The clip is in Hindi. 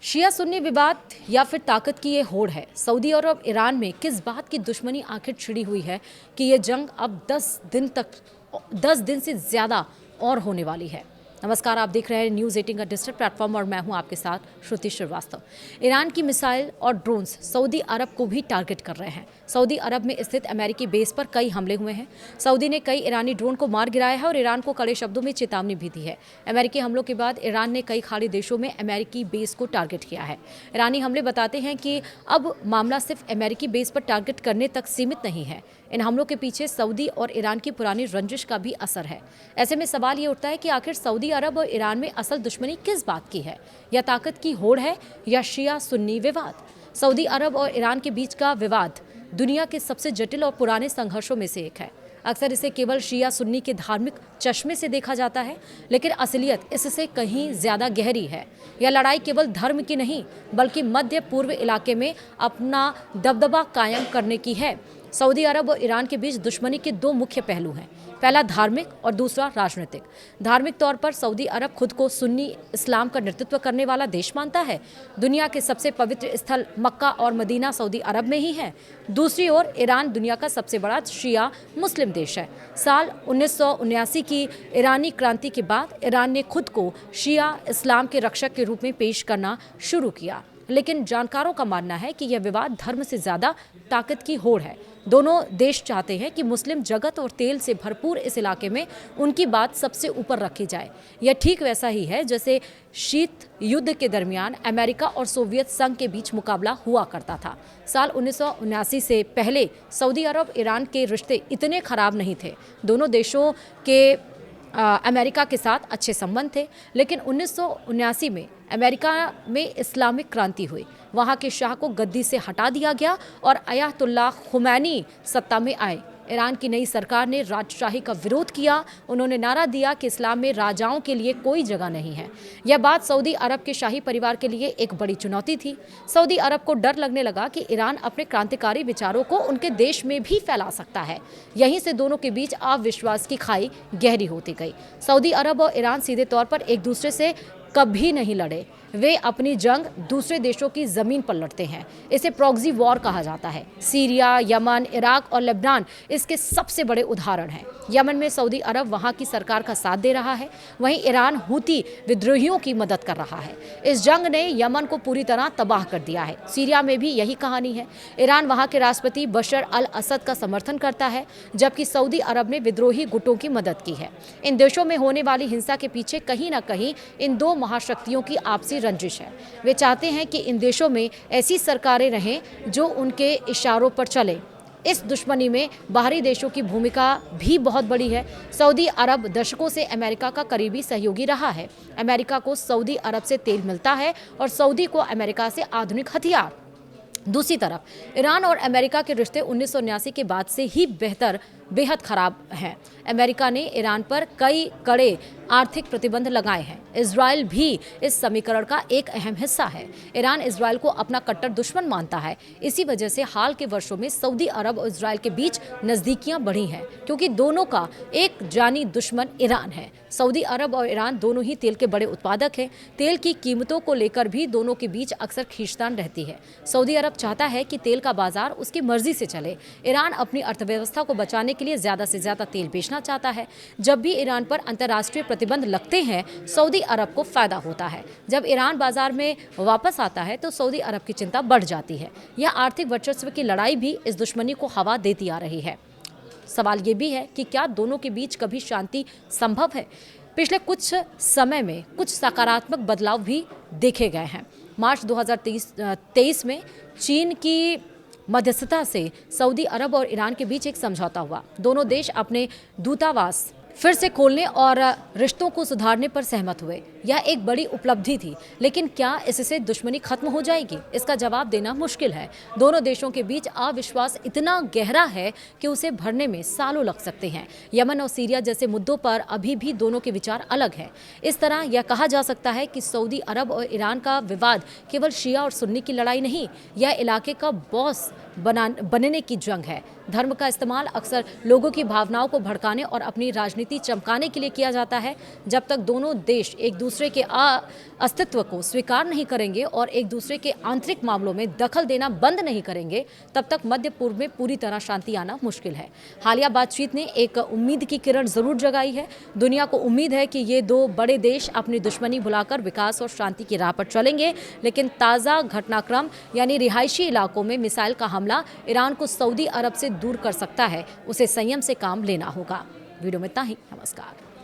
शिया सुन्नी विवाद या फिर ताकत की ये होड़ है। सऊदी और अब ईरान में किस बात की दुश्मनी आखिर छिड़ी हुई है कि ये जंग अब 10 दिन से ज़्यादा और होने वाली है। नमस्कार, आप देख रहे हैं न्यूज़ 18 का डिजिटल प्लेटफॉर्म और मैं हूं आपके साथ श्रुति श्रीवास्तव। ईरान की मिसाइल और ड्रोन्स सऊदी अरब को भी टारगेट कर रहे हैं। सऊदी अरब में स्थित अमेरिकी बेस पर कई हमले हुए हैं। सऊदी ने कई ईरानी ड्रोन को मार गिराया है और ईरान को कड़े शब्दों में चेतावनी भी दी है। अमेरिकी हमलों के बाद ईरान ने कई खाड़ी देशों में अमेरिकी बेस को टारगेट किया है। ईरानी हमले बताते हैं कि अब मामला सिर्फ अमेरिकी बेस पर टारगेट करने तक सीमित नहीं है। इन हमलों के पीछे सऊदी और ईरान की पुरानी रंजिश का भी असर है। ऐसे में सवाल ये उठता है कि आखिर सऊदी अरब और ईरान में असल दुश्मनी किस बात की है? या ताकत की होड़ है या शिया सुन्नी विवाद? सऊदी अरब और ईरान के बीच का विवाद दुनिया के सबसे जटिल और पुराने संघर्षों में से एक है। अक्सर इसे केवल शिया सुन्नी के धार्मिक चश्मे से देखा जाता है, लेकिन असलियत इससे कहीं ज्यादा गहरी है। यह लड़ाई केवल धर्म की नहीं, बल्कि मध्य पूर्व इलाके में अपना दबदबा कायम करने की है। सऊदी अरब और ईरान के बीच दुश्मनी के दो मुख्य पहलू हैं। पहला धार्मिक और दूसरा राजनीतिक। धार्मिक तौर पर सऊदी अरब खुद को सुन्नी इस्लाम का नेतृत्व करने वाला देश मानता है। दुनिया के सबसे पवित्र स्थल मक्का और मदीना सऊदी अरब में ही है। दूसरी ओर ईरान दुनिया का सबसे बड़ा शिया मुस्लिम देश है। साल 1979 की ईरानी क्रांति के बाद ईरान ने खुद को शिया इस्लाम के रक्षक के रूप में पेश करना शुरू किया, लेकिन जानकारों का मानना है कि यह विवाद धर्म से ज्यादा ताकत की होड़ है। दोनों देश चाहते हैं कि मुस्लिम जगत और तेल से भरपूर इस इलाके में उनकी बात सबसे ऊपर रखी जाए। यह ठीक वैसा ही है जैसे शीत युद्ध के दरमियान अमेरिका और सोवियत संघ के बीच मुकाबला हुआ करता था। साल 1979 से पहले सऊदी अरब ईरान के रिश्ते इतने खराब नहीं थे। दोनों देशों के अमेरिका के साथ अच्छे संबंध थे, लेकिन 1979 में अमेरिका में इस्लामिक क्रांति हुई। वहाँ के शाह को गद्दी से हटा दिया गया और अयातुल्लाह खुमैनी सत्ता में आए। ईरान की नई सरकार ने राजशाही का विरोध किया। उन्होंने नारा दिया कि इस्लाम में राजाओं के लिए कोई जगह नहीं है। यह बात सऊदी अरब के शाही परिवार के लिए एक बड़ी चुनौती थी। सऊदी अरब को डर लगने लगा कि ईरान अपने क्रांतिकारी विचारों को उनके देश में भी फैला सकता है। यहीं से दोनों के बीच अविश्वास की खाई गहरी होती गई। सऊदी अरब और ईरान सीधे तौर पर एक दूसरे से कभी नहीं लड़े। वे अपनी जंग दूसरे देशों की जमीन पर लड़ते हैं। इसे प्रॉक्सी वॉर कहा जाता है। सीरिया, यमन, इराक और लेबनान इसके सबसे बड़े उदाहरण हैं। यमन में सऊदी अरब वहां की सरकार का साथ दे रहा है, वहीं ईरान हूती विद्रोहियों की मदद कर रहा है। इस जंग ने यमन को पूरी तरह तबाह कर दिया है। सीरिया में भी यही कहानी है। ईरान वहां के राष्ट्रपति बशर अल असद का समर्थन करता है, जबकि सऊदी अरब ने विद्रोही गुटों की मदद की है। इन देशों में होने वाली हिंसा के पीछे कहीं न कहीं इन दो महाशक्तियों की आपसी रंजिश है। वे चाहते हैं कि इन देशों में ऐसी सरकारें रहें जो उनके इशारों पर चले। इस दुश्मनी में बाहरी देशों की भूमिका भी बहुत बड़ी है। सऊदी अरब दशकों से अमेरिका का करीबी सहयोगी रहा है। अमेरिका को सऊदी अरब से तेल मिलता है और सऊदी को अमेरिका से आधुनिक हथियार। दूसरी तरफ ईरान और अमेरिका के रिश्ते 1979 के बाद से ही बेहद खराब हैं। अमेरिका ने ईरान पर कई कड़े आर्थिक प्रतिबंध लगाए हैं। इजराइल भी इस समीकरण का एक अहम हिस्सा है। ईरान इजराइल को अपना कट्टर दुश्मन मानता है। इसी वजह से हाल के वर्षों में सऊदी अरब और इजराइल के बीच नज़दीकियां बढ़ी हैं, क्योंकि दोनों का एक जानी दुश्मन ईरान है। सऊदी अरब और ईरान दोनों ही तेल के बड़े उत्पादक हैं। तेल की कीमतों को लेकर भी दोनों के बीच अक्सर खींचतान रहती है। सऊदी अरब चाहता है कि तेल का बाजार उसकी मर्जी से चले। ईरान अपनी अर्थव्यवस्था को बचाने के लिए ज़्यादा से ज़्यादा तेल बेचना चाहता है। जब भी ईरान पर अंतर्राष्ट्रीय प्रतिबंध लगते हैं, सऊदी अरब को फायदा होता है। जब ईरान बाजार में वापस आता है तो सऊदी अरब की चिंता बढ़ जाती है। यह आर्थिक वर्चस्व की लड़ाई भी इस दुश्मनी को हवा देती आ रही है। सवाल ये भी है कि क्या दोनों के बीच कभी शांति संभव है? पिछले कुछ समय में कुछ सकारात्मक बदलाव भी देखे गए हैं। मार्च 2023 में चीन की मध्यस्थता से सऊदी अरब और ईरान के बीच एक समझौता हुआ। दोनों देश अपने दूतावास फिर से खोलने और रिश्तों को सुधारने पर सहमत हुए। यह एक बड़ी उपलब्धि थी, लेकिन क्या इससे दुश्मनी खत्म हो जाएगी? इसका जवाब देना मुश्किल है। दोनों देशों के बीच अविश्वास इतना गहरा है कि उसे भरने में सालों लग सकते हैं। यमन और सीरिया जैसे मुद्दों पर अभी भी दोनों के विचार अलग हैं। इस तरह यह कहा जा सकता है कि सऊदी अरब और ईरान का विवाद केवल शिया और सुन्नी की लड़ाई नहीं, यह इलाके का बॉस बनने की जंग है। धर्म का इस्तेमाल अक्सर लोगों की भावनाओं को भड़काने और अपनी राजनीति कूटनीति चमकाने के लिए किया जाता है। जब तक दोनों देश एक दूसरे के अस्तित्व को स्वीकार नहीं करेंगे और एक दूसरे के आंतरिक मामलों में दखल देना बंद नहीं करेंगे, तब तक मध्य पूर्व में पूरी तरह शांति आना मुश्किल है। हालिया बातचीत ने एक उम्मीद की किरण जरूर जगाई है। दुनिया को उम्मीद है कि ये दो बड़े देश अपनी दुश्मनी भुलाकर विकास और शांति की राह पर चलेंगे, लेकिन ताज़ा घटनाक्रम यानी रिहायशी इलाकों में मिसाइल का हमला ईरान को सऊदी अरब से दूर कर सकता है। उसे संयम से काम लेना होगा। वीडियो में इतना ही। नमस्कार।